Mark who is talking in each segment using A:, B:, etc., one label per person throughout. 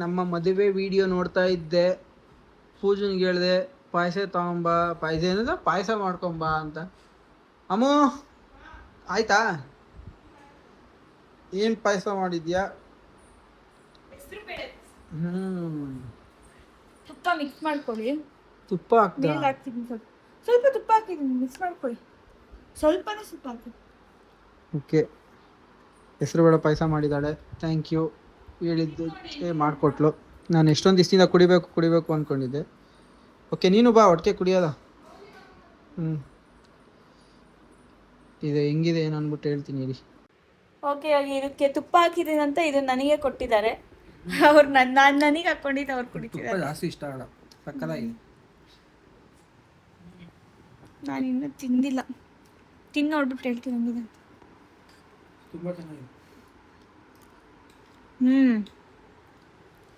A: ನಮ್ಮ ಮದುವೆ ವಿಡಿಯೋ ನೋಡ್ತಾ ಇದ್ದೆ. ಪೂಜನ್ಗೆ ಹೇಳಿದೆ ಪಾಯಸ ತಗೊಂಬ, ಪಾಯಸ ಏನದ ಪಾಯಸ ಮಾಡ್ಕೊಂಬ ಅಂತ. ಅಮ್ಮು ಆಯ್ತಾ? ಏನು ಪಾಯಸ ಮಾಡಿದ್ಯಾ?
B: ತುಪ್ಪ ಮಿಕ್ಸ್ ಮಾಡ್ಕೊಳ್ಳಿ.
A: ತುಪ್ಪ
B: ಹಾಕ್ತಿದ್ದೀನಿ, ಸ್ವಲ್ಪ ತುಪ್ಪ ಹಾಕಿದ್ದೀನಿ, ಮಿಕ್ಸ್ ಮಾಡ್ಕೊಳ್ಳಿ. ಸ್ವಲ್ಪನೇ ತುಪ್ಪ ಹಾಕಿ.
A: ಓಕೆ, ಹೆಸರುಬೇಳೆ ಪಾಯಸ ಮಾಡಿದ್ದಾಳೆ. Thank you. ಹೇಳಿದ್ದು ಮಾಡಿಕೊಟ್ಲು. ನಾನು ಎಷ್ಟೊಂದು ದಿವಸದಿಂದ ಕುಡಿಬೇಕು ಅಂದ್ಕೊಂಡಿದ್ದೆ. ಓಕೆ, ನೀನು ಬಾ ಒಟ್ಟಿಗೆ ಕುಡಿಯೋದ. ಇದು ಹೆಂಗಿದೆ ಏನು ಅಂದ್ಬಿಟ್ಟು ಹೇಳ್ತೀನಿ ಹೇಳಿ.
B: ಓಕೆ, ಇದಕ್ಕೆ ತುಪ್ಪ ಹಾಕಿದ್ದೀನಿ ಅಂತ ಇದು ನನಗೆ ಕೊಟ್ಟಿದ್ದಾರೆ. ಅವ್ರು ನಾನು ನನಗೆ ಹಾಕ್ಕೊಂಡಿದ್ದು ಅವ್ರು ಕುಡಿತಿದ್ದಾರೆ.
A: ಜಾಸ್ತಿ ಇಷ್ಟ ಆಗಲ್ಲ, ಸಕ್ಕತ್ತಾಗಿದೆ.
B: ನಾನು ಇನ್ನೂ ತಿಂದಿಲ್ಲ, ತಿಂದು ನೋಡ್ಬಿಟ್ಟು ಹೇಳ್ತೀನಿ ಹಂಗಿದೆ.
A: ತುಂಬ ಚೆನ್ನಾಗಿದೆ.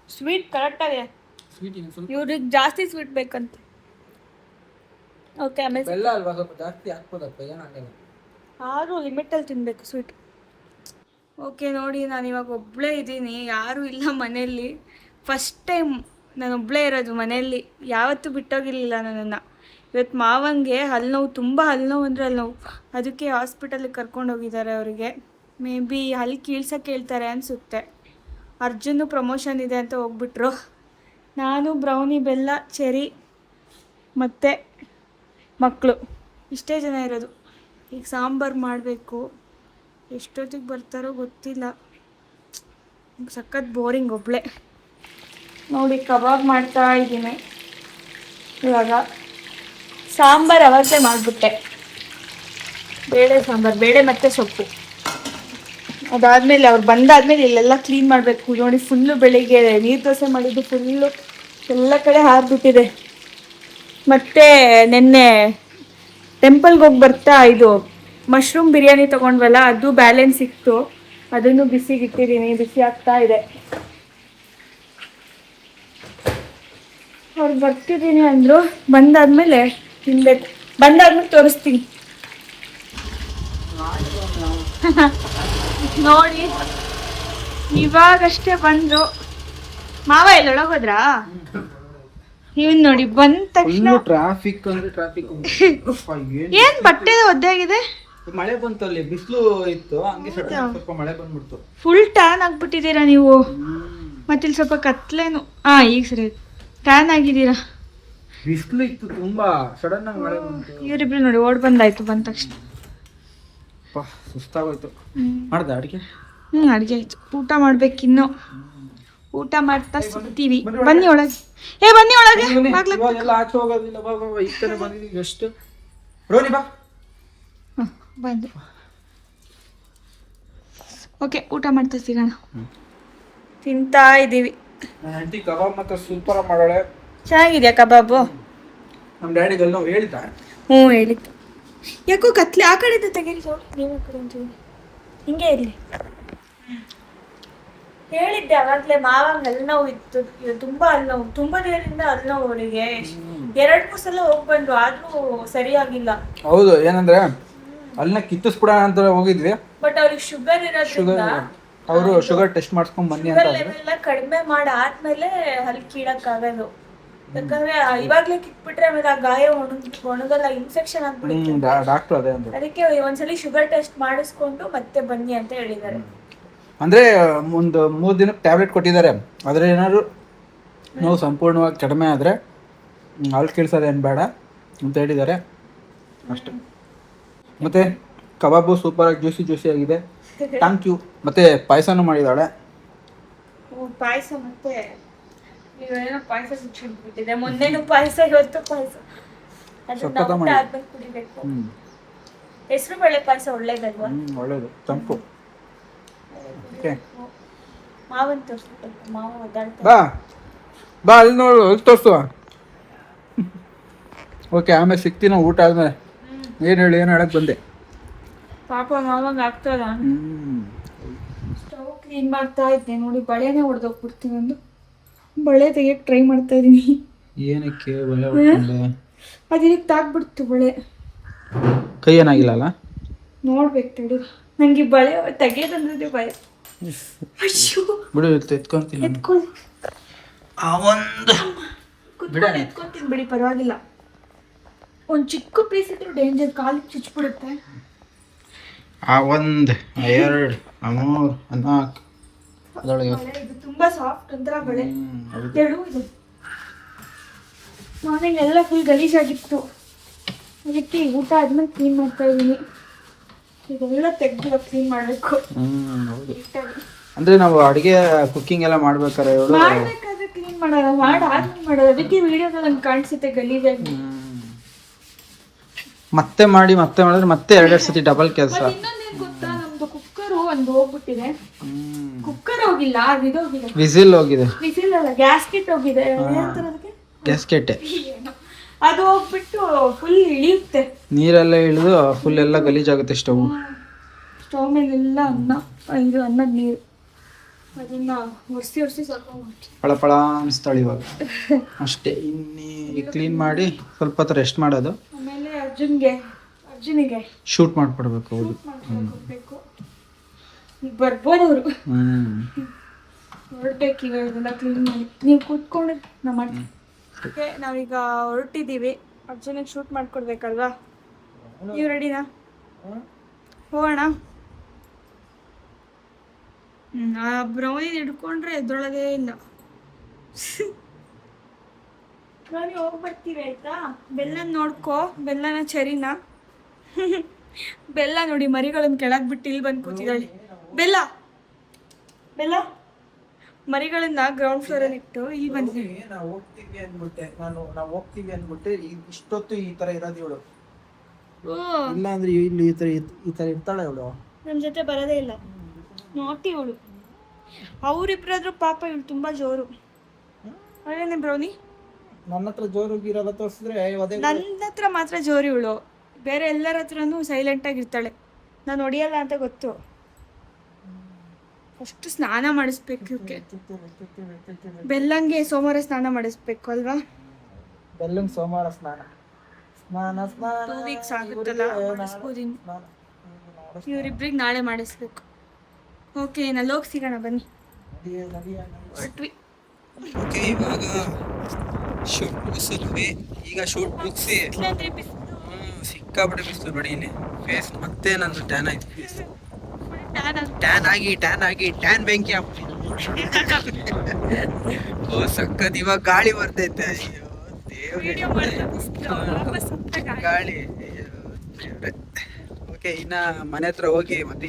B: ಸ್ವೀಟ್ ಕರೆಕ್ಟಾಗಿದೆ.
A: ಸ್ವೀಟ್
B: ಇವ್ರಿಗೆ ಜಾಸ್ತಿ ಸ್ವೀಟ್ ಬೇಕಂತೆ. ಓಕೆ, ಆಮೇಲೆ
A: ಬೆಲ್ಲ ಅಲ್ವಾ, ಸ್ವಲ್ಪ ಜಾಸ್ತಿ ಹಾಕ್ಬೋದಪ್ಪ, ಏನಾಗಲ್ಲ.
B: ಆದರೂ ಲಿಮಿಟಲ್ಲಿ ತಿನ್ನಬೇಕು ಸ್ವೀಟ್. ಓಕೆ ನೋಡಿ, ನಾನು ಇವಾಗ ಒಬ್ಬಳೇ ಇದ್ದೀನಿ, ಯಾರೂ ಇಲ್ಲ ಮನೆಯಲ್ಲಿ. ಫಸ್ಟ್ ಟೈಮ್ ನಾನು ಒಬ್ಬಳೇ ಇರೋದು ಮನೆಯಲ್ಲಿ. ಯಾವತ್ತೂ ಬಿಟ್ಟೋಗಿರಲಿಲ್ಲ ನನ್ನನ್ನು. ಇವತ್ತು ಮಾವಂಗೆ ಹಲ್ಲುನೋವು, ತುಂಬ ಹಲ್ಲುನೋವು ಅಂದರೆ ಹಲ್ಲುನೋವು. ಅದಕ್ಕೆ ಹಾಸ್ಪಿಟಲಿಗೆ ಕರ್ಕೊಂಡೋಗಿದ್ದಾರೆ ಅವರಿಗೆ. ಮೇ ಬಿ ಹಲ್ಲು ಕೀಳ್ಸೋಕ್ಕೆ ಹೇಳ್ತಾರೆ ಅನಿಸುತ್ತೆ. ಅರ್ಜುನು ಪ್ರಮೋಷನ್ ಇದೆ ಅಂತ ಹೋಗ್ಬಿಟ್ರು. ನಾನು ಬ್ರೌನಿ, ಬೆಲ್ಲ, ಚೆರಿ ಮತ್ತು ಮಕ್ಕಳು ಇಷ್ಟೇ ಜನ ಇರೋದು. ಈಗ ಸಾಂಬಾರು ಮಾಡಬೇಕು. ಎಷ್ಟೊತ್ತಿಗೆ ಬರ್ತಾರೋ ಗೊತ್ತಿಲ್ಲ. ಸಖತ್ ಬೋರಿಂಗ್ ಒಬ್ಬಳೇ. ನೋಡಿ, ಕಬಾಬ್ ಮಾಡ್ತಾ ಇದ್ದೀನಿ. ಇವಾಗ ಸಾಂಬಾರು ಅವತ್ತೇ ಮಾಡಿಬಿಟ್ಟೆ. ಬೇಳೆ ಸಾಂಬಾರು, ಬೇಳೆ ಮತ್ತು ಸೊಪ್ಪು. ಅದಾದಮೇಲೆ ಅವ್ರು ಬಂದಾದಮೇಲೆ ಇಲ್ಲೆಲ್ಲ ಕ್ಲೀನ್ ಮಾಡಬೇಕು. ನೋಡಿ, ಫುಲ್ಲು ಬೆಳಿಗ್ಗೆ ನೀರು ದೋಸೆ ಮಾಡಿದ್ದು ಫುಲ್ಲು ಎಲ್ಲ ಕಡೆ ಹಾರಿಬಿಟ್ಟಿದೆ. ಮತ್ತು ನಿನ್ನೆ ಟೆಂಪಲ್ಗೆ ಹೋಗಿ ಬರ್ತಾ ಇದು ಮಶ್ರೂಮ್ ಬಿರಿಯಾನಿ ತೊಗೊಂಡ್ವಲ್ಲ, ಅದು ಬ್ಯಾಲೆನ್ಸ್ ಇತ್ತು. ಅದನ್ನು ಬಿಸಿಗಿಟ್ಟಿದ್ದೀನಿ, ಬಿಸಿ ಆಗ್ತಾ ಇದೆ. ಅವ್ರು ಬರ್ತಿದ್ದೀನಿ ಅಂದರು. ಬಂದಾದಮೇಲೆ ತಿನ್ನಬೇಕು. ಬಂದಾದ್ಮೇಲೆ ತೋರಿಸ್ತೀನಿ. ನೋಡಿ, ಇವಾಗಷ್ಟೇ ಬಂದರು. ಮಾವ ಎಲ್ಲ ಒಳಗೋದ್ರಾ? ಇವನ್ ನೋಡಿ, ಬಂದ ತಕ್ಷಣ
A: ಟ್ರಾಫಿಕ್ ಅಂದ್ರೆ ಟ್ರಾಫಿಕ್.
B: ಏನ್ ಬಟ್ಟೆ ಒದ್ದಾಗಿದೆ.
A: ಮಳೆ ಬಂತು, ಅಲ್ಲಿ ಬಿಸಿಲು ಇತ್ತು, ಹಂಗೆ ಸ್ವಲ್ಪ ಮಳೆ ಬಂದ್ಬಿಡ್ತು.
B: ಫುಲ್ ಟ್ಯಾನ್ ಆಗ್ಬಿಟ್ಟಿದ್ದೀರಾ ನೀವು. ಮತ್ತಿಲ್ಲಿ ಸ್ವಲ್ಪ ಕತ್ಲೇನು. ಈಗ ಸರಿ, ಟ್ಯಾನ್ ಆಗಿದ್ದೀರಾ.
A: ಬಿಸಿಲು ಇತ್ತು ತುಂಬಾ, ಸಡನ್ ಆಗಿ ಮಳೆ ಬಂತು.
B: ಇವರಿಬ್ರು ನೋಡಿ ಓಡ್ ಬಂದಾಯ್ತು. ಬಂದ ತಕ್ಷಣ
A: ಸುಸ್ತಾಗೋಯ್ತು. ಮಾಡ್ದ ಅಡಿಗೆ?
B: ಅಡಿಗೆ ಆಯ್ತು. ಊಟ ಮಾಡ್ಬೇಕಿನ್ನು. ಊಟ ಮಾಡ್ತಾ ಸಿಗ್ತೀವಿ. ಬನ್ನಿ ಒಳಗೆ. ಬನ್ನಿ ಒಳಗೆ.
A: ಆಚೆ ಹೋಗೋದಿಲ್ಲ. ಬಾ ಬಾ, ಈಗ ತಾನೇ ಬಂದಿದ್ದೀವಿ ಎಷ್ಟು. ರೋನಿ ಬಾ.
B: ಬಂದು. ಓಕೆ, ಊಟ ಮಾಡ್ತಾ ಸಿಗೋಣ. ತಿಂತಾ ಇದ್ದೀವಿ.
A: ಆಂಟಿ ಕಬಾಬ್ ಮಾತ್ರ ಸೂಪರ್ ಮಾಡೋಳೆ.
B: ಚೆನ್ನಾಗಿದ್ಯಾ ಕಬಾಬು?
A: ನಮ್ಮ ಡ್ಯಾಡಿಗೆಲ್ಲ ಹೇಳಿದ್ದ?
B: ಹೇಳಿದ್ದು. ಯಾಕೋ ಕತ್ಲೆ ಆ ಕಡೆಯಿಂದ ತೆಗೀರಿ. ನೀವು ಕಡೆ ಅಂತೀವಿ, ಹಿಂಗೆ ಇರಲಿ. ಹೇಳಿದ್ದೆ ಅವಾಗಲೇ ಮಾವಂಗೆ ಹಲ್ಲುನೋವು ಇತ್ತು. ತುಂಬ ಹಲ್ಲುನೋವು, ತುಂಬ ದಿನದಿಂದ ಹಲ್ಲುನೋವು ಅವಳಿಗೆ. 2-3 ಸಲ ಹೋಗಿ ಬಂದ್ರು, ಆದ್ರೂ ಸರಿಯಾಗಿಲ್ಲ.
A: ಹೌದು, ಏನಂದ್ರೆ ಅಲ್ಲನ್ನ ಕಿತ್ತಿಸ್ಬಿಡೋಣ ಅಂತ ಹೋಗಿದ್ವಿ.
B: ಬಟ್ ಅವ್ರಿಗೆ ಶುಗರ್ ಇರೋದ್ರಿಂದ
A: ಅವರು ಶುಗರ್ ಟೆಸ್ಟ್ ಮಾಡಿಸ್ಕೊಂಡ್ ಬನ್ನಿ ಅಂತ.
B: ಲೆವೆಲ್ ಕಡಿಮೆ ಮಾಡಾದ್ಮೇಲೆ ಹಲ್ಲು ಕೀಳಕ್ಕಾಗೋದು. ಯಾಕಂದ್ರೆ ಇವಾಗ್ಲೇ ಕಿತ್ಬಿಟ್ರೆ ಆಮೇಲೆ ಆ ಗಾಯ ಒಣಗಲ್ಲ, ಇನ್ಫೆಕ್ಷನ್ ಆಗ್ಬಿಡುತ್ತೆ.
A: ಡಾಕ್ಟರ್ ಅದೇ ಅಂದ್ರೆ.
B: ಅದಕ್ಕೆ ಒಂದ್ಸಲಿ ಶುಗರ್ ಟೆಸ್ಟ್ ಮಾಡಿಸ್ಕೊಂಡು ಮತ್ತೆ ಬನ್ನಿ ಅಂತ ಹೇಳಿದ್ದಾರೆ.
A: ಅಂದ್ರೆ ಒಂದು 3 ದಿನಕ್ಕೆ ಟ್ಯಾಬ್ಲೆಟ್ ಕೊಟ್ಟಿದ್ದಾರೆ. ಆದ್ರೆ ಏನಾದ್ರು ನೋವು ಸಂಪೂರ್ಣವಾಗಿ ಕಡಿಮೆ ಆದ್ರೆ ಹಲ್ಲು ಕೀಳ್ಸೋದೇನು ಬೇಡ ಅಂತ ಹೇಳಿದ್ದಾರೆ ಅಷ್ಟೇ. ಮತ್ತೆ ಕಬಾಬು ಸೂಪರ್ ಆಗಿ ಜ್ಯೂಸಿ ಆಗಿದೆ. Thank you. ಮತ್ತೆ ಪಾಯಸನೂ ಮಾಡಿದಾಳೆ.
B: ಪಾಯಸ ಮತ್ತೆ ಇವೇನೋ ಪಾಯಸ ಬಿಟ್ಟಿದೆ. ಮೊನ್ನೆನೂ ಪಾಯಸ, ಇವತ್ತು ಪಾಯಸ. ಆದ್ಮೇಲೆ ಕುಡಿಬೇಕು. ಹೆಸರು ಬೇಳೆ ಪಾಯಸ ಒಳ್ಳೇದಲ್ವಾ?
A: ಒಳ್ಳೇದು, ತಂಪು.
B: ಮಾವನ್ ತೋರಿಸ್ಬೇಕು. ಮಾವ ಒದ್ದಾಡ್ತಾರೆ.
A: ಬಾ ಬಾ, ಅಲ್ಲಿ ನೋಡು, ಅಲ್ಲಿ ತೋರಿಸುವ. ಓಕೆ, ಆಮೇಲೆ ಸಿಗ್ತೀನ ಊಟ ಆದ್ಮೇಲೆ. ಏನು ಹೇಳಕ್ ಬಂದೆ.
B: ಪಾಪ ಮಾವಂಗ ಆಗ್ತದ. ಸ್ಟವ್ ಕ್ಲೀನ್ ಮಾಡ್ತಾ ಇದ್ದೆ. ನೋಡಿ, ಬಳೆನೇ ಹೊಡೆದೋಗ್ಬಿಡ್ತೀನಿ. ಒಂದು ಬಳೆ ತೆಗಿಯಕ್ಕೆ ಟ್ರೈ ಮಾಡ್ತಾ ಇದೀನಿ.
A: ಏನಕ್ಕೆ ಬಳೆ ಹೊಡ್ಕೊಂಡೆ?
B: ಅದಕ್ಕೆ ತಾಗ್ಬಿಡ್ತು ಬಳೆ.
A: ಕೈ ಏನಾಗಿಲ್ಲ ಅಲ್ಲ?
B: ನೋಡ್ಬೇಕು ತಡಿ. ನಂಗೆ ಬಳೆ ತೆಗಿಯೋದಂದ್ರೆ ಭಯ. ಅಯ್ಯೋ
A: ಬಿಡು ಎತ್ಕೊಂತೀನಿ ನಾನು.
B: ಎತ್ಕೊಳ್ಳಿ
A: ಆ ಒಂದು
B: ಕುತ್ಕೊಂಡು ಎತ್ಕೊಂತೀನಿ ಬಿಡಿ ಪರವಾಗಿಲ್ಲ. ಒಂದು ಚಿಕ್ಕ ಪೀಸ್ ಇದ್ರು ಡೇಂಜರ್, ಕಾಲಿಗೆ ಚುಚ್ಬಿಡುತ್ತೆ.
A: ಆ ಒಂದು ಎರಡು ಮೂರು ನಾಲ್ಕು ಅದರೊಳಗೆ
B: ಇದು ತುಂಬಾ ಸಾಫ್ಟ್ ಒಂಥರ ಬಳೆ. ಎರಡು ಇದು ಮಾರ್ನಿಂಗ್ ಎಲ್ಲ ಫುಲ್ ಗಲೀಜಾಗಿತ್ತು, ಅದಕ್ಕೆ ಊಟ ಆದ್ಮೇಲೆ ಕ್ಲೀನ್ ಮಾಡ್ತಾ ಇದ್ದೀನಿ. ಇದೆಲ್ಲ ತೆಗ್ದು ಕ್ಲೀನ್ ಮಾಡಬೇಕು.
A: ಹೌದು. ಅಂದ್ರೆ ನಾವು ಅಡುಗೆ ಕುಕ್ಕಿಂಗ್ ಎಲ್ಲ ಮಾಡ್ಬೇಕಾದ್ರೆ ಇವಳು
B: ಮಾಡ್ಬೇಕಾದ್ರೆ ಕ್ಲೀನ್ ಮಾಡಲ್ಲ, ಆದ್ಮೇಲೆ ಮಾಡೋದು. ಅದಕ್ಕೆ ವಿಡಿಯೋದಲ್ಲಿ ನಂಗೆ ಕಾಣಿಸುತ್ತೆ ಗಲೀಜಾಗಿ.
A: ಮತ್ತೆ ಮಾಡಿದ್ರೆ ಮತ್ತೆ ಎರಡೆರಡು ಸತಿ ಡಬಲ್ ಕೆಲಸ.
B: ಇನ್ನೊಂದೇನು ಗೊತ್ತಾ, ನಮ್ದು ಕುಕ್ಕರು ಒಂದು ಹೋಗ್ಬಿಟ್ಟಿದೆ. ಕುಕ್ಕರ್ ಹೋಗಿಲ್ಲ, ಅದು ಇದೋಗಿದೆ,
A: ವಿಸಿಲ್ ಹೋಗಿದೆ.
B: ವಿಸಿಲ್ ಅಲ್ಲ, ಗ್ಯಾಸ್ಕೆಟ್ ಹೋಗಿದೆ. ಏನಂತಾರೆ ಅದಕ್ಕೆ?
A: ಗ್ಯಾಸ್ಕೆಟ್.
B: ಅದು ಹೋಗ್ಬಿಟ್ಟು ಫುಲ್ ಇಳಿಯುತ್ತೆ,
A: ನೀರೆಲ್ಲ ಇಳಿದು ಫುಲ್ ಎಲ್ಲ ಗಲೀಜಾಗುತ್ತೆ ಸ್ಟವ್.
B: ಸ್ಟವ್ ಮೇಲೆಲ್ಲ ಇದು ಅನ್ನದ ನೀರು, ಅದನ್ನ ಒರೆಸಿ ಸ್ವಲ್ಪ
A: ಪಳಪಳ ಅನಿಸ್ತಾಳೆ ಇವಾಗ ಅಷ್ಟೇ. ಇನ್ನೀ ಕ್ಲೀನ್ ಮಾಡಿ ಸ್ವಲ್ಪ ಹೊತ್ತು ರೆಸ್ಟ್ ಮಾಡೋದು.
B: ಆಮೇಲೆ ಅರ್ಜುನಿಗೆ
A: ಶೂಟ್ ಮಾಡ್ಕೊಡ್ಬೇಕು. ಹೌದು,
B: ಹೋಗ್ಬೇಕು. ಬರ್ಬೋದು ಅವರು, ಹೊರಡ್ಬೇಕು ಈಗ. ಇದೆಲ್ಲ ಕ್ಲೀನ್ ಮಾಡಿ ನೀವು ಕೂತ್ಕೊಂಡು ನಾ ಮಾಡ್ತೀನಿ. ಓಕೆ, ನಾವೀಗ ಹೊರಟಿದ್ದೀವಿ. ಅರ್ಜುನಿಗೆ ಶೂಟ್ ಮಾಡ್ಕೊಡ್ಬೇಕಲ್ವಾ? ನೀವು ರೆಡಿನಾ? ಹೋಗೋಣ. ಆ ಬ್ರೌನಿ ಹಿಡ್ಕೊಂಡ್ರೆ ಎದ್ರೊಳಗೆ ಇಲ್ಲ. ನಾನು ಹೋಗ್ಬರ್ತೀವಿ ಆಯ್ತಾ? ಬೆಲ್ಲನ ನೋಡ್ಕೋ, ಬೆಲ್ಲನ ಚೆರಿನ. ಬೆಲ್ಲ ನೋಡಿ, ಮರಿಗಳನ್ನ ಕೆಳಗೆ ಬಿಟ್ಟು ಇಲ್ಲಿ ಬಂದು ಕೂತಿದ್ದಾಳೆ. ಬೆಲ್ಲ ಮರಿಗಳನ್ನ ಗ್ರೌಂಡ್ ಫ್ಲೋರ್ ಅಲ್ಲಿ ಇಟ್ಟು ಇಲ್ಲಿ ಬಂದಿದ್ದಾಳೆ.
A: ನಾವು ಹೋಗ್ತೀವಿ ಅಂದ್ಬಿಟ್ಟೆ ಇಷ್ಟೊತ್ತು ಈ ತರ ಇರೋದು ಇವಳು. ಇಲ್ಲ ಅಂದ್ರೆ ಇಲ್ಲಿ ಈ ತರ ಇರ್ತಾಳೆ ಇವಳು.
B: ನಮ್ಮ ಜೊತೆ ಬರೋದೇ ಇಲ್ಲ, ನಾಟಿ ಇವಳು. ಅವರಿಬ್ಬರಾದ್ರೂ ಪಾಪ, ಇವಳು ತುಂಬಾ ಜೋರು. ಅದೇನೆ ಬ್ರೌನಿ,
A: ನನ್ನ ಹತ್ರ ಜೋರು ಇರೋದ ತೋರಿಸಿದ್ರೆ
B: ನನ್ನ ಹತ್ರ ಮಾತ್ರ ಜೋರು ಇವಳು. ಬೇರೆ ಎಲ್ಲರ ಹತ್ರನೂ ಸೈಲೆಂಟ್ ಆಗಿರ್ತಾಳೆ. ನಾನು ಹೊಡಿಯಲ್ಲ ಅಂತ ಗೊತ್ತು. ಫಸ್ಟ್ ಸ್ನಾನ ಮಾಡಿಸ್ಬೇಕು ಇವಕ್ಕೆ. ಬೆಲ್ಲಂಗೆ ಸೋಮವಾರ ಸ್ನಾನ ಮಾಡಿಸ್ಬೇಕು ಅಲ್ವಾ?
A: ಬೆಲ್ಲಂಗೆ ಸೋಮವಾರ ಸ್ನಾನ
B: 2 ವೀಕ್ಸ್ ಆಗುತ್ತಲ್ಲ, ಮಾಡಿಸ್ಬೋದು. ಇವರಿಬ್ರಿಗೆ ನಾಳೆ ಮಾಡಿಸ್ಬೇಕು. ಓಕೆ, ನಲ್ಲಿ ಹೋಗಿ ಸಿಗೋಣ ಬನ್ನಿ. ಹೊರಟ್ವಿ.
A: ಓಕೆ, ಇವಾಗ ಶೂಟ್ ಮುಗಿಸಿದ್ವಿ. ಈಗ ಶೂಟ್ ಮುಗಿಸಿ ಸಿಕ್ಕಾಪಟ್ಟೆ ಬಿಸಿಲು ನೋಡಿ. ಇಲ್ಲಿ ಫೇಸ್ ಮತ್ತೆ ನಂದು ಟ್ಯಾನ್ ಆಯ್ತು. ಫೇಸ್ ಟ್ಯಾನ್ ಆಗಿ ಟ್ಯಾನ್ ಬೆಂಕಿ ಆಗ್ಬಿಟ್ಟು ಓ ಸಕ್ಕತ್. ಇವಾಗ ಗಾಳಿ ಬರ್ತೈತೆ. ಅಯ್ಯೋ ದೇವ್ರೆ, ಗಾಳಿ. ಓಕೆ, ಇನ್ನ ಮನೆ ಹತ್ರ ಹೋಗಿ ಮತ್ತೆ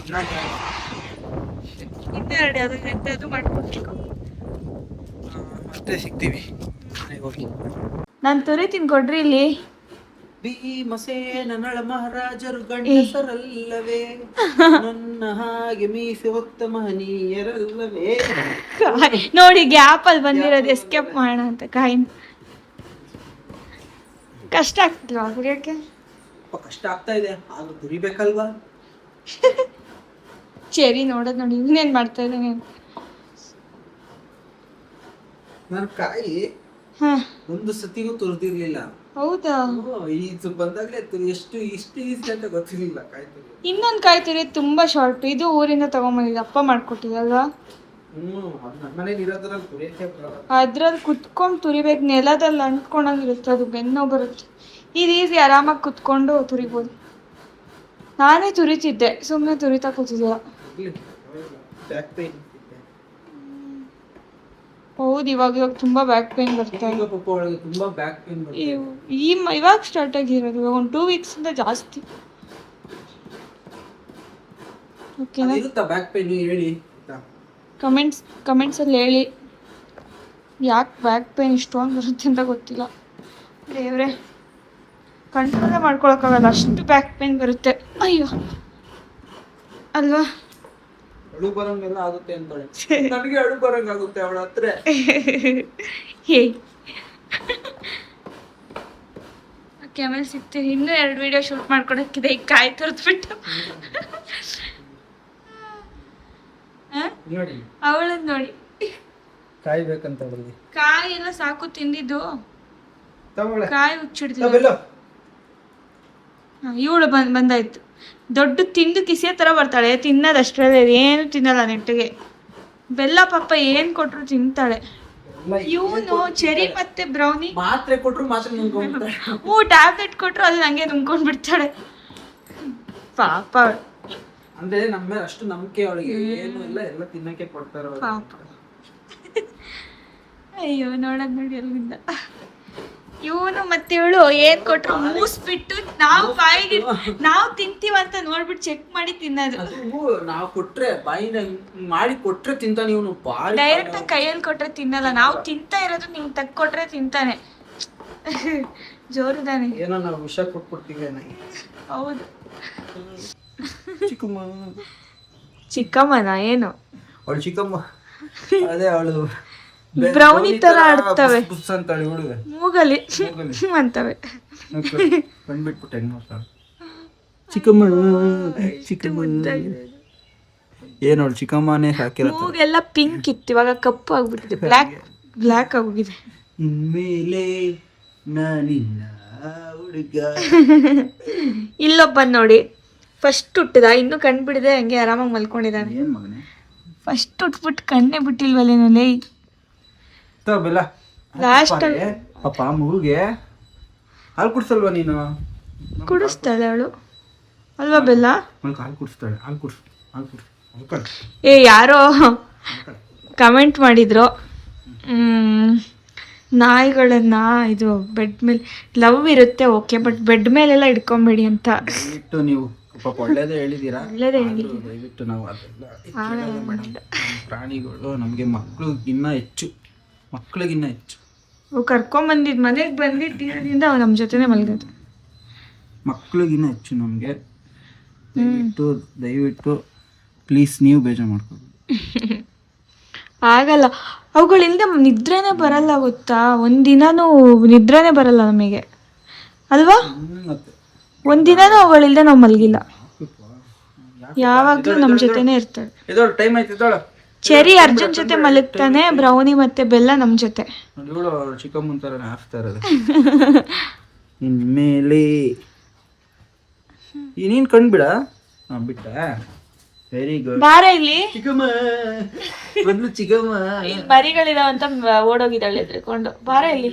B: ಇನ್ನೆರಡು ಮಾಡ್ಕೊಡ್ಬೇಕು.
A: ಮತ್ತೆ ಸಿಗ್ತೀವಿ ಮನೆಗೆ ಹೋಗಿ.
B: ನಾನು ತೊರಿತೀನಿ ಕೊಡ್ರಿ ಇಲ್ಲಿ.
A: ಭೀಮಸೇನ ನಳ ಮಹಾರಾಜರು ಗಂಡಸರಲ್ಲವೇ, ನನ್ನ ಹಾಗೆ ಮೀಸಿ ಹೊತ್ತ ಮಹನೀಯರಲ್ಲವೇ.
B: ನೋಡಿ, ಗ್ಯಾಪ್ ಅಲ್ಲಿ ಬಂದಿರೋದು ಎಸ್ಕೇಪ್ ಮಾಡೋಣ ಅಂತ. ಕಾಯಿನ್ ಕಷ್ಟ ಆಗ್ತಿಲ್ವಾ ಕುಡಿಯೋಕ್ಕೆ?
A: ಕಷ್ಟ ಆಗ್ತಾ ಇದೆ, ಅದು ಕುರಿಬೇಕಲ್ವಾ.
B: ಚೆರಿ ನೋಡೋದು ನೋಡಿ, ಇನ್ನೇನ್ ಮಾಡ್ತಾ ಇದ್ದಾನೆ.
A: ನನ್ನ ಕಾಯಿ ಒಂದು ಸತಿಗೂ ತುರಿದಿರ್ಲಿಲ್ಲ.
B: ಹೌದಾ?
A: ಇದು ಬಂದಾಗ್ಲೇ ಇಷ್ಟು ಈಸಿ ಅಂತ ಗೊತ್ತಿರ್ಲಿಲ್ಲ ಕಾಯಿ ತುರಿ.
B: ಇನ್ನೊಂದು ಕಾಯಿ ತುರಿಯೋದು ತುಂಬಾ ಶಾರ್ಟ್. ಇದು ಊರಿಂದ ತಗೊಂಬಂದಿದ್ದು, ಅಪ್ಪ ಮಾಡ್ಕೊಟ್ಟಿದಲ್ವಾ?
A: ನಮ್ಮ ಮನೇಲಿ ಇರೋದ್ರಲ್ಲಿ ತುರಿಯಕ್ಕೆ ಬರಲ್ಲ.
B: ಅದ್ರಲ್ಲಿ ಕುತ್ಕೊಂಡು ತುರಿಬೇಕು, ನೆಲದಲ್ಲಿ ಅಂಟ್ಕೊಂಡಂಗಿರುತ್ತೆ, ಅದು ಬೆನ್ನೋ ಬರುತ್ತೆ. ಇದು ಈಸಿ, ಆರಾಮಾಗಿ ಕುತ್ಕೊಂಡು ತುರಿಬೋದು. ನಾನೇ ತುರಿತಿದ್ದೆ, ಸುಮ್ಮನೆ ತುರಿತಾ ಕೂತಿದ್ದಿಲ್ಲ. ಹೌದು, ಇವಾಗ ತುಂಬಾ ಬ್ಯಾಕ್ ಪೇನ್ ಬರ್ತಾ ಇದೆ.
A: ತುಂಬಾ ಬ್ಯಾಕ್ ಪೇನ್
B: ಇವಾಗ ಸ್ಟಾರ್ಟ್ ಆಗಿರೋದು, ಇವಾಗ ಒಂದು 2 ವೀಕ್ಸ್ ಇಂದ ಜಾಸ್ತಿ. ಓಕೆನಾ?
A: ಬ್ಯಾಕ್ ಪೇನ್ ಹೇಳಿ,
B: ಕಮೆಂಟ್ಸ್ ಅಲ್ಲಿ ಹೇಳಿ ಯಾಕೆ ಬ್ಯಾಕ್ ಪೇನ್ ಇಷ್ಟೊಂದು ಬರುತ್ತೆ ಅಂತ ಗೊತ್ತಿಲ್ಲ. ದೇವ್ರೆ, ಕಂಟ್ರೋಲೇ ಮಾಡ್ಕೊಳಕ್ಕಾಗಲ್ಲ, ಅಷ್ಟು ಬ್ಯಾಕ್ ಪೇನ್ ಬರುತ್ತೆ. ಅಯ್ಯೋ ಅಲ್ವಾ?
A: ಅಳು ಬರಂಗೆಲ್ಲ ಆಗುತ್ತೆ ಅಂತಾಳೆ. ನನಗೆ ಅಳು ಬರಂಗ ಆಗುತ್ತೆ ಅವಳ ಹತ್ರ.
B: ಹೇ ಆಮೇಲೆ ಸಿಗ್ತೀವಿ. ಇನ್ನೂ 2 ವಿಡಿಯೋ ಶೂಟ್ ಮಾಡ್ಕೊಡಕ್ಕಿದೆ. ಈಗ ಕಾಯಿ ತುರಿದ್ಬಿಟ್ಟು
A: ನೋಡಿ,
B: ಅವಳದ್ ನೋಡಿ,
A: ಕಾಯಿ ಬೇಕಂತ ಹೇಳಿದ್ವಿ.
B: ಕಾಯಿ ಎಲ್ಲ ಸಾಕು ತಿಂದಿದ್ದು, ಕಾಯಿ ಹುಚ್ಚಿಡ್ತೀವಿ. ಇವಳು ಬಂದಾಯ್ತು. ದೊಡ್ಡ ತಿಂದು ಕಿಸಿಯೋ ಥರ ಬರ್ತಾಳೆ, ತಿನ್ನೋದು ಅಷ್ಟರಲ್ಲೇ, ಏನು ತಿನ್ನಲ್ಲ ನೆಟ್ಟಿಗೆ. ಬೆಲ್ಲ ಪಾಪ ಏನು ಕೊಟ್ಟರು ತಿಂತಾಳೆ. ಇವನು ಚೆರಿ ಮತ್ತೆ ಬ್ರೌನಿ
A: ಮಾತ್ರೆ ಕೊಟ್ರು ಮಾತ್ರೆ ನುಂಗ್ಕೊಂಡ್ಬಿಡ್ತಾಳೆ.
B: ಟ್ಯಾಬ್ಲೆಟ್ ಕೊಟ್ಟರು ಅದು ನಂಗೆ ನುಂಗ್ಕೊಂಡು ಬಿಡ್ತಾಳೆ ಪಾಪ.
A: ಅಂದ್ರೆ ನಮ್ಮ ಮೇಲೆ ಅಷ್ಟು ನಂಬಿಕೆ ಅವಳಿಗೆ, ಏನು ಇಲ್ಲ, ಎಲ್ಲ ತಿನ್ನಕ್ಕೆ ಕೊಡ್ತಾರ
B: ಪಾಪ. ಅಯ್ಯೋ ನೋಡೋದ್ ನೋಡಿ ಅಲ್ಲಿಂದ. ಇವನು ಮತ್ತೆ ಇವಳು ಏನ್ ಕೊಟ್ರು ಮೂಸ್ಬಿಟ್ಟು ನಾವು ತಿಂತೀವಂತ ನೋಡ್ಬಿಟ್ಟು ಚೆಕ್ ಮಾಡಿ ತಿನ್ನೋದು.
A: ನಾವು ಕೊಟ್ರೆ ಬಾಯಿನ ಮಾಡಿ ಕೊಟ್ರೆ ತಿಂತಾನೆ ಇವನು.
B: ಡೈರೆಕ್ಟ್ ಕೈಯಲ್ಲಿ ಕೊಟ್ರೆ ತಿನ್ನಲ್ಲ, ನಾವು ತಿಂತಾ ಇರೋದು ನೀವು ಕೊಟ್ರೆ ತಿಂತಾನೆ. ಜೋರುದಾನೆ.
A: ಏನೋ ನಾವು ವಿಷ ಕೊಟ್ಬಿಡ್ತೀವಿ.
B: ಹೌದು.
A: ಚಿಕ್ಕಮ್ಮ
B: ಚಿಕ್ಕಮ್ಮನ ಏನು
A: ಅವಳು ಚಿಕ್ಕಮ್ಮ, ಅದೇ ಅವಳು
B: ಬ್ರೌನಿ ತರ ಆಡ್ತವೆ
A: ಅಂತಾಳೆ ಹುಡುಗ,
B: ಮೂಗಲಿ ಅಂತವೆ.
A: ಬಂದ್ಬಿಟ್ಬಿಟ್ಟೆ ಚಿಕ್ಕಮ್ಮ ಚಿಕ್ಕಮ್ಮ. ಏನು ಅವಳು ಚಿಕ್ಕಮ್ಮನೇ ಸಾಕಿರೋ.
B: ಮೂಗೆಲ್ಲ ಪಿಂಕ್ ಇತ್ತು, ಇವಾಗ ಕಪ್ಪು ಆಗ್ಬಿಟ್ಟಿದೆ, ಬ್ಲ್ಯಾಕ್ ಆಗೋಗಿದೆ.
A: ಇನ್ಮೇಲೆ ನಾನಿನ್ನ ಹುಡುಗ.
B: ಇಲ್ಲೊಬ್ಬ ನೋಡಿ, ಫಸ್ಟ್ ಹುಟ್ಟಿದ, ಇನ್ನೂ ಕಣ್ಬಿಡಿದೆ ಹಂಗೆ ಆರಾಮಾಗಿ ಮಲ್ಕೊಂಡಿದ್ದಾನೆ.
A: ಏನ್ ಮಗನೇ
B: ಫಸ್ಟ್ ಹುಟ್ಬಿಟ್ಟು ಕಣ್ಣೇ ಬಿಟ್ಟಿಲ್ವಲ್ಲೇನಲ್ಲಿ.
A: ಬೆಲ್ಲ
B: ಲಾಸ್ಟ್
A: ಪಾಪ ಮಗುಗೆ ಹಾಲು ಕುಡಿಸಲ್ವಾ ನೀನು?
B: ಕುಡಿಸ್ತಾಳೆ ಅವಳು ಅಲ್ವಾ ಬೆಲ್ಲ?
A: ಹಾಲು ಕುಡಿಸ್ತಾಳೆ. ಹಾಲು ಕುಡಿಸ್ ಹಾಲು ಕುಡಿಸ್.
B: ಯಾರೋ ಕಮೆಂಟ್ ಮಾಡಿದ್ರು, ನಾಯಿಗಳನ್ನ ಇದು ಬೆಡ್ ಮೇಲೆ ಲವ್ ಇರುತ್ತೆ ಓಕೆ, ಬಟ್ ಬೆಡ್ ಮೇಲೆಲ್ಲ ಇಟ್ಕೊಂಬೇಡಿ ಅಂತ.
A: ದಯವಿಟ್ಟು ನೀವು ಪಾಪ ಒಳ್ಳೇದೇ ಹೇಳಿದ್ದೀರಾ,
B: ಒಳ್ಳೇದೇ
A: ದಯವಿಟ್ಟು ನಾವು ಅದೆಲ್ಲ ಮೇಡಮ್. ಪ್ರಾಣಿಗಳು ನಮಗೆ ಮಕ್ಕಳಿಗಿನ್ನ ಹೆಚ್ಚು.
B: ಅವು ಕರ್ಕೊಂಬಂದಿದ್ದು ಮನೆಗೆ ಬಂದಿದ್ದರಿಂದ ಅವು ನಮ್ಮ ಜೊತೆನೇ ಮಲಗೋದು.
A: ಮಕ್ಕಳಿಗಿನ್ನ ಹೆಚ್ಚು ನಮಗೆ. ದಯವಿಟ್ಟು ಪ್ಲೀಸ್ ನೀವು ಬೇಜಾರು ಮಾಡ್ಕೊಬೋದು.
B: ಆಗಲ್ಲ, ಅವುಗಳಿಂದ ನಿದ್ರೆನೇ ಬರಲ್ಲ ಗೊತ್ತಾ. ಒಂದಿನೂ ನಿದ್ರೆನೇ ಬರಲ್ಲ ನಮಗೆ ಅಲ್ವಾ? ಒಂದಿನೂ ಅವುಗಳಿಲ್ದೆ ನಾವು ಮಲಗಿಲ್ಲ, ಯಾವಾಗಲೂ ನಮ್ಮ ಜೊತೆನೇ ಇರ್ತಾಳೆ.
A: ಟೈಮ್ ಆಯ್ತು.
B: ಚೆರಿ ಅರ್ಜುನ್ ಜೊತೆ ಮಲಗ್ತಾನೆ, ಬ್ರೌನಿ ಮತ್ತೆ ಬೆಲ್ಲ ನಮ್ಮ ಜೊತೆ.
A: ಚಿಕ್ಕಮ್ಮನ ಥರನೇ ಹಾಕ್ತಾ ಇರೋದು. ಇನ್ಮೇಲೆ ನೀನು ಕಂಡ್ಬಿಡ. ಬಿಟ್ಟ, ವೆರಿ ಗುಡ್.
B: ಬಾರ ಇಲ್ಲಿ
A: ಚಿಕ್ಕಮ್ಮ ಬಂದು ಚಿಕ್ಕಮ್ಮ.
B: ಇಲ್ಲಿ ಮರಿಗಳಿದಾವಂತ ಓಡೋಗಿದ್ದಾಳೆ ಎದ್ರಿಕೊಂಡು. ಬಾರ ಇಲ್ಲಿ.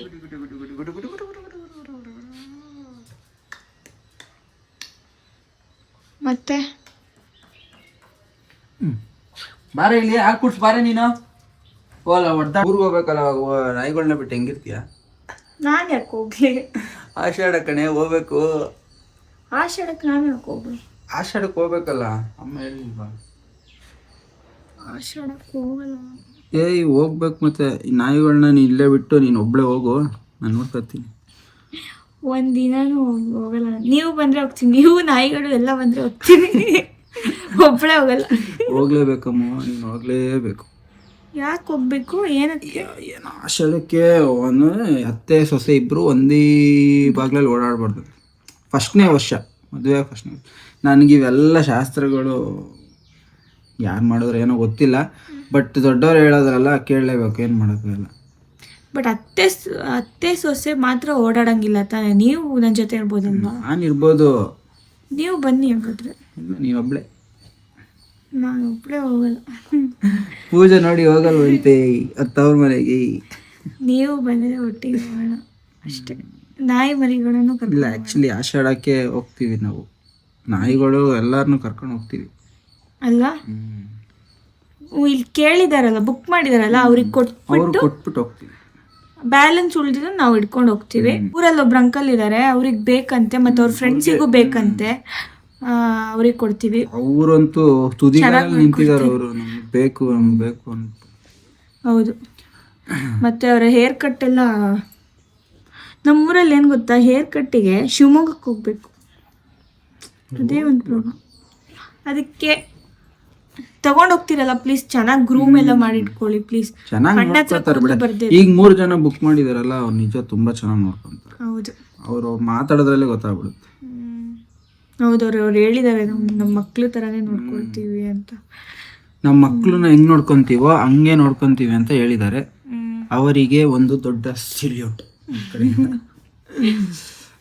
B: ಮತ್ತೆ
A: ಬಾರ ಇಲ್ಲಿ ಹಾಕಿ ಕುಡ್ಸ್ ಬಾರ ನೀನು. ಓಲ್ಲ ಹೊಡ್ದ ಊರಿಗೆ ಹೋಗ್ಬೇಕಲ್ಲ, ನಾಯಿಗಳನ್ನ ಬಿಟ್ಟು ಹೆಂಗಿರ್ತೀಯ?
B: ನಾನು ಯಾಕೆ ಹೋಗ್ಲಿ?
A: ಆಷಾಢ ಕಣೆ ಹೋಗ್ಬೇಕು.
B: ಆಷಾಢಕ್ಕೆ ನಾನು ಯಾಕೆ ಹೋಗ್ಲಿ?
A: ಆಷಾಢಕ್ಕೆ ಹೋಗ್ಬೇಕಲ್ಲ, ಅಮ್ಮ ಹೇಳಿಲ್ವಾ?
B: ಆಷಾಢಕ್ಕೆ ಹೋಗಲ್ಲ.
A: ಹೋಗ್ಬೇಕು. ಮತ್ತೆ ಈ ನಾಯಿಗಳನ್ನ ನೀನು ಇಲ್ಲೇ ಬಿಟ್ಟು ನೀನು ಒಬ್ಳೆ ಹೋಗು, ನಾನು ನೋಡ್ಕೊತೀನಿ.
B: ಒಂದಿನೂ ಹೋಗಲ್ಲ. ನೀವು ಬಂದರೆ ಹೋಗ್ತೀನಿ, ನೀವು ನಾಯಿಗಳು ಎಲ್ಲ ಬಂದರೆ ಹೋಗ್ತೀನಿ, ಒಬ್ಬಳೇ ಹೋಗಲ್ಲ.
A: ಹೋಗ್ಲೇಬೇಕಮ್ಮ, ನೀನು ಹೋಗ್ಲೇಬೇಕು.
B: ಯಾಕೆ ಹೋಗ್ಬೇಕು? ಏನಕ್ಕೆ?
A: ಏನು ಆಷಾಢಕ್ಕೆ ಒಂದು ಅತ್ತೆ ಸೊಸೆ ಇಬ್ಬರು ಒಂದೇ ಬಾಗ್ಲಲ್ಲಿ ಓಡಾಡ್ಬಾರ್ದು. ಫಸ್ಟ್ನೇ ವರ್ಷ ಮದುವೆ, ಫಸ್ಟ್ನೇ. ನನಗಿವೆಲ್ಲ ಶಾಸ್ತ್ರಗಳು ಯಾರು ಮಾಡಿದ್ರು ಏನೋ ಗೊತ್ತಿಲ್ಲ, ಬಟ್ ದೊಡ್ಡವ್ರು ಹೇಳೋದ್ರಲ್ಲ ಕೇಳಲೇಬೇಕು, ಏನು ಮಾಡೋಕ್ಕಾಗಲ್ಲ.
B: ಬಟ್ ಅತ್ತೆ ಸೊಸೆ ಮಾತ್ರ ಓಡಾಡಂಗಿಲ್ಲ ತಾನೆ? ನೀವು ನನ್ನ ಜೊತೆ ಇರ್ಬೋದಲ್ವಾ?
A: ನಾನು ಇರ್ಬೋದು,
B: ನೀವು ಬನ್ನಿ ಹಾಗಾದ್ರೆ.
A: ನೀನೊಬ್ಳೆ.
B: ನಾನು ಒಬ್ಬಳೇ ಹೋಗಲ್ಲ.
A: ಪೂಜೆ ನೋಡಿ ಹೋಗಲ್ವಂತೆ ಅತ್ತವ್ರ ಮನೆಗೆ.
B: ನೀವು ಬಂದರೆ ಒಟ್ಟಿಗೆ ಹೋಗೋಣ ಅಷ್ಟೇ. ನಾಯಿ ಮರಿಗಳನ್ನು
A: ಇಲ್ಲ, ಆ್ಯಕ್ಚುಲಿ ಆಷಾಢಕ್ಕೆ ಹೋಗ್ತೀವಿ ನಾವು, ನಾಯಿಗಳು ಎಲ್ಲರನ್ನೂ ಕರ್ಕೊಂಡು ಹೋಗ್ತೀವಿ
B: ಅಲ್ವಾ? ಇಲ್ಲಿ ಕೇಳಿದಾರಲ್ಲ, ಬುಕ್ ಮಾಡಿದಾರಲ್ಲ, ಅವ್ರಿಗೆ
A: ಕೊಟ್ಬಿಟ್ಟು ಹೋಗ್ತೀವಿ.
B: ಬ್ಯಾಲೆನ್ಸ್ ಉಳಿದಿದ್ದು ನಾವು ಇಟ್ಕೊಂಡು ಹೋಗ್ತೀವಿ. ಊರಲ್ಲಿ ಒಬ್ರು ಅಂಕಲ್ ಇದ್ದಾರೆ, ಅವ್ರಿಗೆ ಬೇಕಂತೆ, ಮತ್ತು ಅವ್ರ ಫ್ರೆಂಡ್ಸಿಗೂ ಬೇಕಂತೆ, ಅವ್ರಿಗೆ ಕೊಡ್ತೀವಿ.
A: ಅವರಂತೂ ತುದಿಗಳಲ್ಲಿ ನಿಂತಿದ್ದಾರೆ, ಅವರು ನಮ್ಗೆ ಬೇಕು ಅಂತ.
B: ಹೌದು. ಮತ್ತು ಅವರ ಹೇರ್ ಕಟ್ ಎಲ್ಲ ನಮ್ಮೂರಲ್ಲಿ ಏನು ಗೊತ್ತಾ, ಹೇರ್ ಕಟ್ಟಿಗೆ ಶಿವಮೊಗ್ಗಕ್ಕೆ ಹೋಗ್ಬೇಕು, ಅದೇ ಒಂದು ಪ್ರಾಬ್ಲಮ್. ಅದಕ್ಕೆ ತಗೊಂಡು ಹೋಗ್ತಿರಲ್ಲ, ಪ್ಲೀಸ್ ಚೆನ್ನಾಗಿ ಗ್ರೂಮ್ ಎಲ್ಲ ಮಾಡಿ ಇಟ್ಕೊಳ್ಳಿ ಪ್ಲೀಸ್.
A: ಚೆನ್ನಾಗಿ ಈಗ 3 ಜನ ಬುಕ್ ಮಾಡಿದಾರಲ್ಲ, ಅವ್ರು ನಿಜ ತುಂಬಾ ಚೆನ್ನಾಗಿ ನೋಡ್ಕೊಂತಾರೆ.
B: ಹೌದು,
A: ಅವ್ರು ಮಾತಾಡೋದ್ರಲ್ಲೇ ಗೊತ್ತಾಗ್ಬಿಡುತ್ತೆ.
B: ಹೌದು, ಅವ್ರು ಹೇಳಿದ್ದಾರೆ ನಮ್ಮ ಮಕ್ಳು ಥರನೇ ನೋಡ್ಕೊಳ್ತೀವಿ ಅಂತ.
A: ನಮ್ಮ ಮಕ್ಳನ್ನ ಹೆಂಗ್ ನೋಡ್ಕೊಂತೀವೋ ಹಂಗೆ ನೋಡ್ಕೊಂತೀವಿ ಅಂತ ಹೇಳಿದ್ದಾರೆ. ಅವರಿಗೆ ಒಂದು ದೊಡ್ಡ ಸಿಲ್ಯೂಟ್.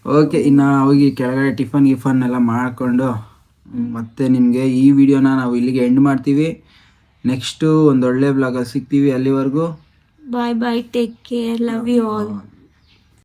A: ಓಕೆ, ಇನ್ನು ಹೋಗಿ ಕೆಳಗಡೆ ಟಿಫನ್ ಎಲ್ಲ ಮಾಡಿಕೊಂಡು ಮತ್ತೆ ನಿಮಗೆ ಈ ವಿಡಿಯೋನ ನಾವು ಇಲ್ಲಿಗೆ ಎಂಡ್ ಮಾಡ್ತೀವಿ. ನೆಕ್ಸ್ಟು ಒಂದು ಒಳ್ಳೆ ಬ್ಲಾಗಲ್ಲಿ ಸಿಗ್ತೀವಿ. ಅಲ್ಲಿವರೆಗೂ
B: bye bye, take care, love you all.